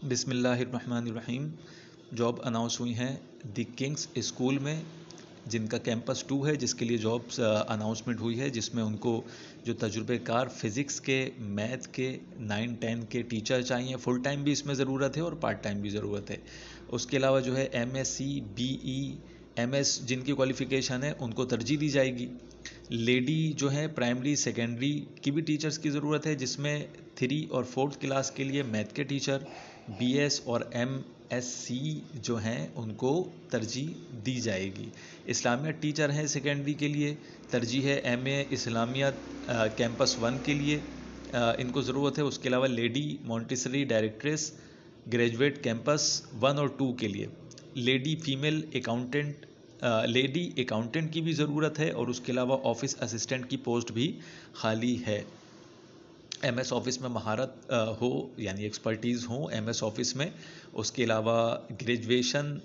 बिस्मिल्लाहिर्रहमानिर्रहीम। Job announce हुई हैं द किंग्स स्कूल में, जिनका कैंपस 2 है, जिसके लिए जॉब्स अनाउंसमेंट हुई है, जिसमें उनको जो तजुर्बेकार फ़िज़िक्स के, मैथ के 9-10 के टीचर चाहिए। फुल टाइम भी इसमें ज़रूरत है और पार्ट टाइम भी ज़रूरत है। उसके अलावा जो है MSc, BE, MS जिनकी क्वालिफ़िकेशन है उनको तरजीह दी जाएगी। लेडी जो है प्राइमरी सेकेंडरी की भी टीचर्स की ज़रूरत है, जिसमें 3 और 4th क्लास के लिए मैथ के टीचर, BS और MSc जो हैं उनको तरजीह दी जाएगी। इस्लामियत टीचर हैं सेकेंडरी के लिए, तरजीह है MA इस्लामियत कैंपस 1 के लिए इनको ज़रूरत है। उसके अलावा lady Montessori directress graduate campus 1 और 2 के लिए, lady female accountant lady accountant की भी ज़रूरत है, और उसके अलावा ऑफिस असिस्टेंट की पोस्ट भी खाली है। MS ऑफिस में महारत हो, यानी एक्सपर्टीज़ हो MS ऑफिस में। उसके अलावा ग्रेजुएशन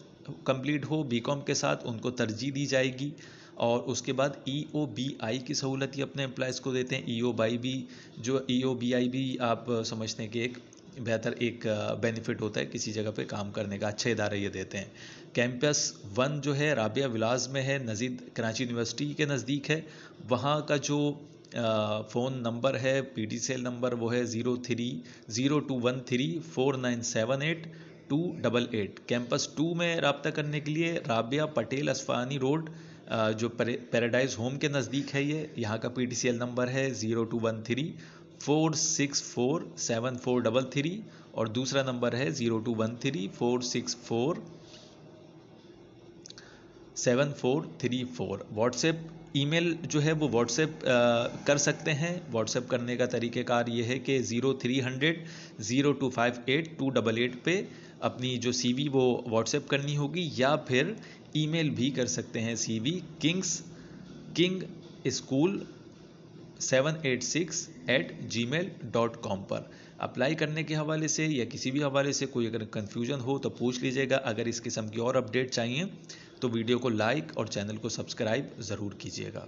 कंप्लीट हो BCom के साथ, उनको तरजीह दी जाएगी। और उसके बाद EOBI की सहूलत ये अपने एम्प्लॉयज़ को देते हैं। EOBI भी जो EOBI भी आप समझते हैं कि एक बेहतर एक बेनिफिट होता है किसी जगह पे काम करने का, अच्छे इदारे ये देते हैं। कैंपस 1 जो है राबिया विलास में है, नज़ीद कराची यूनिवर्सिटी के नज़दीक है। वहाँ का जो फ़ोन नंबर है, PDCL नंबर, वो है 0302134978 कैंपस 2 में रब्ता करने के लिए राबिया पटेल असफ़ानी रोड जो पैराडाइज होम के नज़दीक है, ये यहाँ का PDCL नंबर है 0213464743 और दूसरा नंबर है 021346474434। व्हाट्सएप ईमेल जो है वो व्हाट्सएप कर सकते हैं। व्हाट्सएप करने का तरीक़ेकार ये है कि 0300-0258-288 पे अपनी जो CV वो व्हाट्सएप करनी होगी, या फिर ईमेल भी कर सकते हैं CV kingschool786@gmail.com पर। अप्लाई करने के हवाले से या किसी भी हवाले से कोई अगर कन्फ्यूज़न हो तो पूछ लीजिएगा। अगर इस किस्म की और अपडेट चाहिए तो वीडियो को लाइक और चैनल को सब्सक्राइब ज़रूर कीजिएगा।